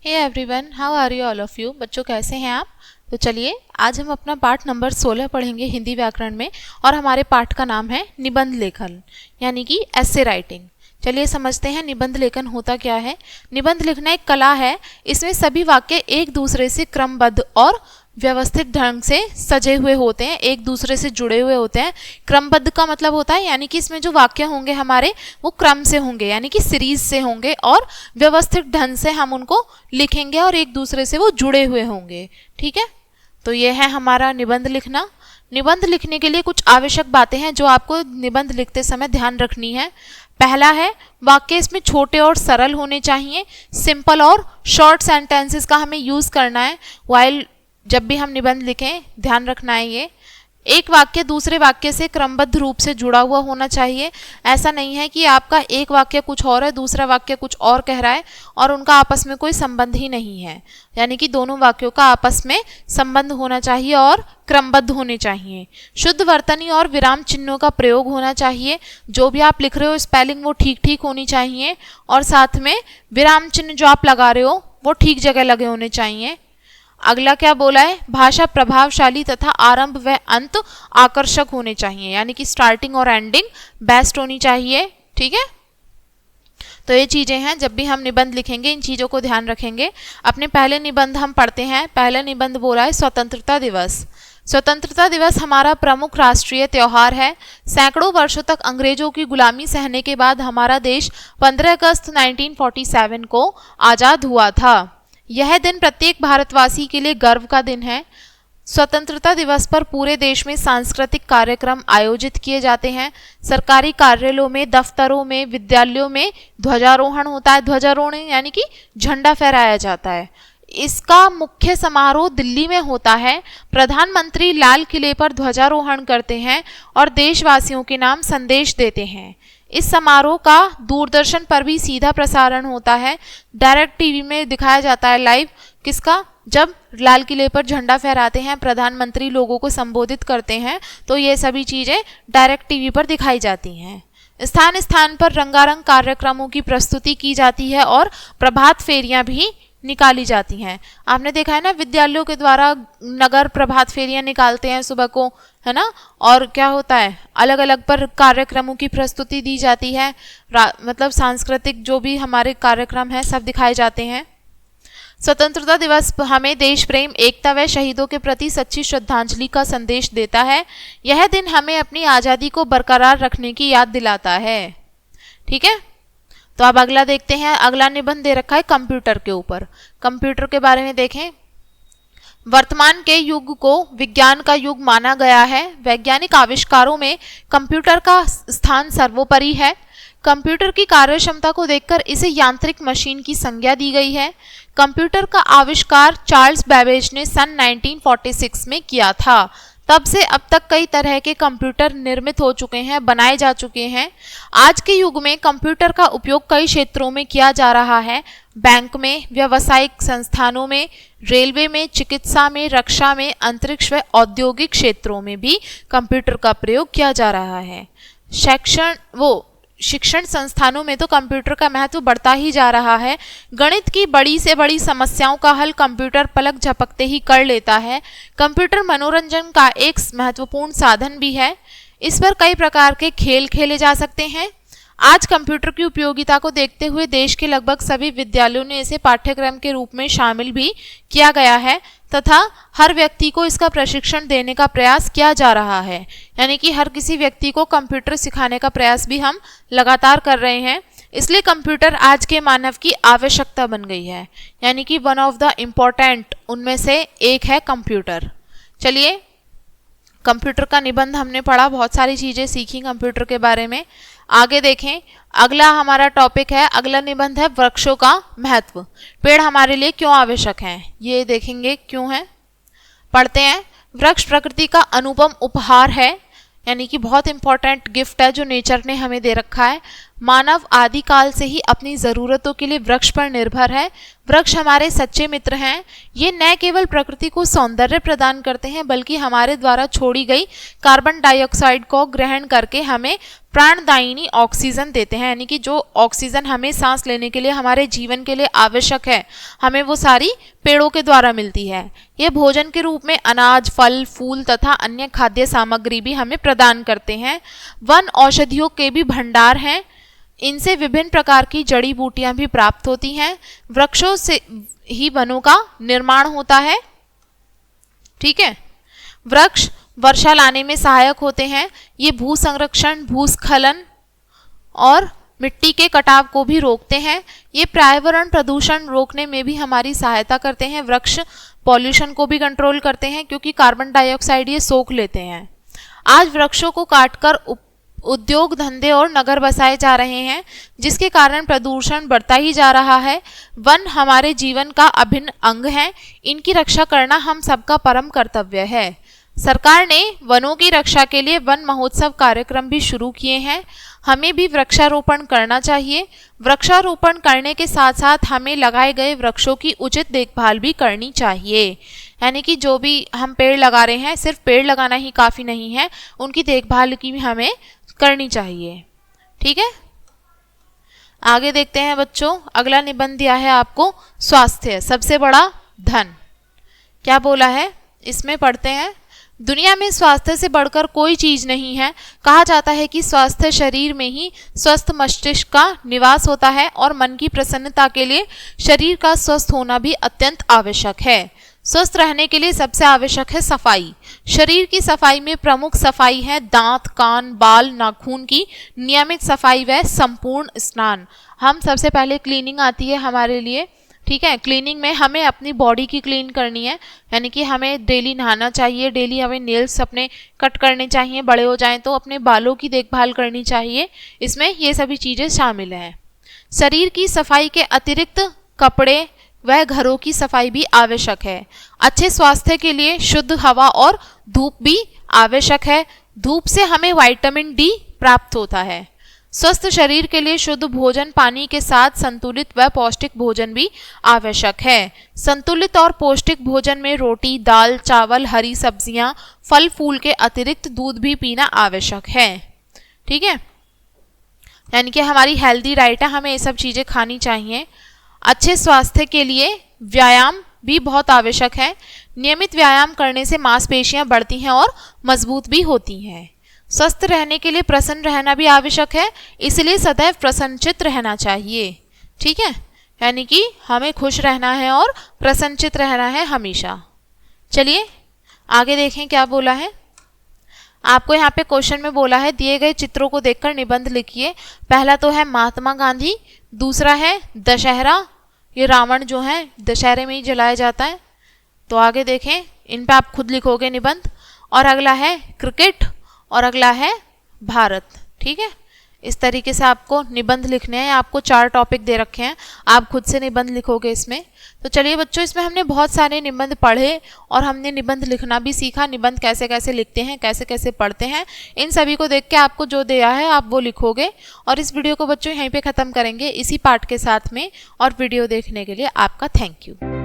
Hey everyone, how are you all of you. बच्चों कैसे हैं आप। तो चलिए आज हम अपना पाठ नंबर 16 पढ़ेंगे हिंदी व्याकरण में, और हमारे पाठ का नाम है निबंध लेखन यानी कि एसे राइटिंग। चलिए समझते हैं निबंध लेखन होता क्या है। निबंध लिखना एक कला है। इसमें सभी वाक्य एक दूसरे से क्रमबद्ध और व्यवस्थित ढंग से सजे हुए होते हैं, एक दूसरे से जुड़े हुए होते हैं। क्रमबद्ध का मतलब होता है यानी कि इसमें जो वाक्य होंगे हमारे वो क्रम से होंगे यानी कि सीरीज से होंगे, और व्यवस्थित ढंग से हम उनको लिखेंगे और एक दूसरे से वो जुड़े हुए होंगे। ठीक है, तो ये है हमारा निबंध लिखना। निबंध लिखने के लिए कुछ आवश्यक बातें हैं जो आपको निबंध लिखते समय ध्यान रखनी है। पहला है, वाक्य इसमें छोटे और सरल होने चाहिए। सिंपल और शॉर्ट सेंटेंसेस का हमें यूज करना है वाइल जब भी हम निबंध लिखें, ध्यान रखना है ये। एक वाक्य दूसरे वाक्य से क्रमबद्ध रूप से जुड़ा हुआ होना चाहिए। ऐसा नहीं है कि आपका एक वाक्य कुछ और है, दूसरा वाक्य कुछ और कह रहा है और उनका आपस में कोई संबंध ही नहीं है। यानी कि दोनों वाक्यों का आपस में संबंध होना चाहिए और क्रमबद्ध होने चाहिए। शुद्ध वर्तनी और विराम चिन्हों का प्रयोग होना चाहिए। जो भी आप लिख रहे हो स्पेलिंग वो ठीक ठीक होनी चाहिए, और साथ में विराम चिन्ह जो आप लगा रहे हो वो ठीक जगह लगे होने चाहिए। अगला क्या बोला है, भाषा प्रभावशाली तथा आरंभ व अंत आकर्षक होने चाहिए, यानी कि स्टार्टिंग और एंडिंग बेस्ट होनी चाहिए। ठीक है, तो ये चीजें हैं, जब भी हम निबंध लिखेंगे इन चीजों को ध्यान रखेंगे। अपने पहले निबंध हम पढ़ते हैं। पहला निबंध बोला है स्वतंत्रता दिवस। स्वतंत्रता दिवस हमारा प्रमुख राष्ट्रीय त्योहार है। सैकड़ों वर्षों तक अंग्रेजों की गुलामी सहने के बाद हमारा देश 15 अगस्त 1947 को आजाद हुआ था। यह दिन प्रत्येक भारतवासी के लिए गर्व का दिन है। स्वतंत्रता दिवस पर पूरे देश में सांस्कृतिक कार्यक्रम आयोजित किए जाते हैं। सरकारी कार्यालयों में, दफ्तरों में, विद्यालयों में ध्वजारोहण होता है। ध्वजारोहण यानी कि झंडा फहराया जाता है। इसका मुख्य समारोह दिल्ली में होता है। प्रधानमंत्री लाल किले पर ध्वजारोहण करते हैं और देशवासियों के नाम संदेश देते हैं। इस समारोह का दूरदर्शन पर भी सीधा प्रसारण होता है। डायरेक्ट टीवी में दिखाया जाता है लाइव। किसका? जब लाल किले पर झंडा फहराते हैं, प्रधानमंत्री लोगों को संबोधित करते हैं, तो ये सभी चीजें डायरेक्ट टीवी पर दिखाई जाती हैं। स्थान स्थान पर रंगारंग कार्यक्रमों की प्रस्तुति की जाती है और प्रभात फेरियां भी निकाली जाती हैं। आपने देखा है ना, विद्यालयों के द्वारा नगर प्रभात फेरियां निकालते हैं सुबह को, है ना। और क्या होता है, अलग अलग पर कार्यक्रमों की प्रस्तुति दी जाती है। मतलब सांस्कृतिक जो भी हमारे कार्यक्रम हैं सब दिखाए जाते हैं। स्वतंत्रता दिवस हमें देश प्रेम, एकता व शहीदों के प्रति सच्ची श्रद्धांजलि का संदेश देता है। यह दिन हमें अपनी आज़ादी को बरकरार रखने की याद दिलाता है। ठीक है, तो अब अगला देखते हैं। अगला निबंध दे रखा है कंप्यूटर के ऊपर। कंप्यूटर के बारे में देखें। वर्तमान के युग को विज्ञान का युग माना गया है। वैज्ञानिक आविष्कारों में कंप्यूटर का स्थान सर्वोपरि है। कंप्यूटर की कार्य क्षमता को देखकर इसे यांत्रिक मशीन की संज्ञा दी गई है। कंप्यूटर का आविष्कार चार्ल्स बैबेज ने सन 1946 में किया था। तब से अब तक कई तरह के कंप्यूटर निर्मित हो चुके हैं, बनाए जा चुके हैं। आज के युग में कंप्यूटर का उपयोग कई क्षेत्रों में किया जा रहा है। बैंक में, व्यावसायिक संस्थानों में, रेलवे में, चिकित्सा में, रक्षा में, अंतरिक्ष व औद्योगिक क्षेत्रों में भी कंप्यूटर का प्रयोग किया जा रहा है। शिक्षण संस्थानों में तो कंप्यूटर का महत्व बढ़ता ही जा रहा है। गणित की बड़ी से बड़ी समस्याओं का हल कंप्यूटर पलक झपकते ही कर लेता है। कंप्यूटर मनोरंजन का एक महत्वपूर्ण साधन भी है। इस पर कई प्रकार के खेल खेले जा सकते हैं। आज कंप्यूटर की उपयोगिता को देखते हुए देश के लगभग सभी विद्यालयों ने इसे पाठ्यक्रम के रूप में शामिल भी किया गया है तथा हर व्यक्ति को इसका प्रशिक्षण देने का प्रयास किया जा रहा है। यानी कि हर किसी व्यक्ति को कंप्यूटर सिखाने का प्रयास भी हम लगातार कर रहे हैं। इसलिए कंप्यूटर आज के मानव की आवश्यकता बन गई है, यानी कि वन ऑफ द इम्पोर्टेंट उनमें से एक है कंप्यूटर। चलिए, कंप्यूटर का निबंध हमने पढ़ा, बहुत सारी चीज़ें सीखी कंप्यूटर के बारे में। आगे देखें, अगला हमारा टॉपिक है, अगला निबंध है वृक्षों का महत्व। पेड़ हमारे लिए क्यों आवश्यक हैं, ये देखेंगे क्यों है। पढ़ते हैं। वृक्ष प्रकृति का अनुपम उपहार है, यानी कि बहुत इंपॉर्टेंट गिफ्ट है जो नेचर ने हमें दे रखा है। मानव आदिकाल से ही अपनी ज़रूरतों के लिए वृक्ष पर निर्भर है। वृक्ष हमारे सच्चे मित्र हैं। ये न केवल प्रकृति को सौंदर्य प्रदान करते हैं बल्कि हमारे द्वारा छोड़ी गई कार्बन डाइऑक्साइड को ग्रहण करके हमें प्राणदायिनी ऑक्सीजन देते हैं, यानी कि जो ऑक्सीजन हमें सांस लेने के लिए, हमारे जीवन के लिए आवश्यक है, हमें वो सारी पेड़ों के द्वारा मिलती है। ये भोजन के रूप में अनाज, फल, फूल तथा अन्य खाद्य सामग्री भी हमें प्रदान करते हैं। वन औषधियों के भी भंडार हैं। इनसे विभिन्न प्रकार की जड़ी बूटियां भी प्राप्त होती हैं। वृक्षों से ही वनों का निर्माण होता है। ठीक है। वृक्ष वर्षा लाने में सहायक होते हैं। ये भू संरक्षण, भूस्खलन और मिट्टी के कटाव को भी रोकते हैं। ये पर्यावरण प्रदूषण रोकने में भी हमारी सहायता करते हैं। वृक्ष पॉल्यूशन को भी कंट्रोल करते हैं क्योंकि कार्बन डाइऑक्साइड ये सोख लेते हैं। आज वृक्षों को काटकर उद्योग धंधे और नगर बसाए जा रहे हैं, जिसके कारण प्रदूषण बढ़ता ही जा रहा है। वन हमारे जीवन का अभिन्न अंग है। इनकी रक्षा करना हम सबका परम कर्तव्य है। सरकार ने वनों की रक्षा के लिए वन महोत्सव कार्यक्रम भी शुरू किए हैं। हमें भी वृक्षारोपण करना चाहिए। वृक्षारोपण करने के साथ साथ हमें लगाए गए वृक्षों की उचित देखभाल भी करनी चाहिए, यानी कि जो भी हम पेड़ लगा रहे हैं, सिर्फ पेड़ लगाना ही काफ़ी नहीं है, उनकी देखभाल की भी हमें करनी चाहिए। ठीक है। आगे देखते हैं बच्चों, अगला निबंध दिया है आपको, स्वास्थ्य सबसे बड़ा धन। क्या बोला है इसमें, पढ़ते हैं। दुनिया में स्वास्थ्य से बढ़कर कोई चीज नहीं है। कहा जाता है कि स्वास्थ्य शरीर में ही स्वस्थ मस्तिष्क का निवास होता है और मन की प्रसन्नता के लिए शरीर का स्वस्थ होना भी अत्यंत आवश्यक है। स्वस्थ रहने के लिए सबसे आवश्यक है सफाई। शरीर की सफाई में प्रमुख सफाई है दांत, कान, बाल, नाखून की नियमित सफाई व संपूर्ण स्नान। हम सबसे पहले क्लीनिंग आती है हमारे लिए। ठीक है। क्लीनिंग में हमें अपनी बॉडी की क्लीन करनी है, यानी कि हमें डेली नहाना चाहिए, डेली हमें नेल्स अपने कट करने चाहिए, बड़े हो जाएं तो अपने बालों की देखभाल करनी चाहिए। इसमें ये सभी चीज़ें शामिल हैं। शरीर की सफाई के अतिरिक्त कपड़े वह घरों की सफाई भी आवश्यक है। अच्छे स्वास्थ्य के लिए शुद्ध हवा और धूप भी आवश्यक है। धूप से हमें विटामिन डी प्राप्त होता है। स्वस्थ शरीर के लिए शुद्ध भोजन, पानी के साथ संतुलित व पौष्टिक भोजन भी आवश्यक है। संतुलित और पौष्टिक भोजन में रोटी, दाल, चावल, हरी सब्जियां, फल फूल के अतिरिक्त दूध भी पीना आवश्यक है। ठीक है। यानी कि हमारी हेल्दी डाइट है, हमें ये सब चीज़ें खानी चाहिए। अच्छे स्वास्थ्य के लिए व्यायाम भी बहुत आवश्यक है। नियमित व्यायाम करने से मांसपेशियां बढ़ती हैं और मजबूत भी होती हैं। स्वस्थ रहने के लिए प्रसन्न रहना भी आवश्यक है, इसलिए सदैव प्रसन्नचित्त रहना चाहिए। ठीक है। यानी कि हमें खुश रहना है और प्रसन्नचित्त रहना है हमेशा। चलिए आगे देखें क्या बोला है। आपको यहाँ पे क्वेश्चन में बोला है दिए गए चित्रों को देखकर निबंध लिखिए। पहला तो है महात्मा गांधी, दूसरा है दशहरा, ये रावण जो है दशहरे में ही जलाया जाता है। तो आगे देखें, इन पे आप खुद लिखोगे निबंध। और अगला है क्रिकेट और अगला है भारत। ठीक है। इस तरीके से आपको निबंध लिखने हैं। आपको 4 टॉपिक दे रखे हैं, आप खुद से निबंध लिखोगे इसमें। तो चलिए बच्चों, इसमें हमने बहुत सारे निबंध पढ़े और हमने निबंध लिखना भी सीखा। निबंध कैसे कैसे लिखते हैं, कैसे कैसे पढ़ते हैं, इन सभी को देख के आपको जो दिया है आप वो लिखोगे। और इस वीडियो को बच्चों यहीं पे ख़त्म करेंगे इसी पार्ट के साथ में। और वीडियो देखने के लिए आपका थैंक यू।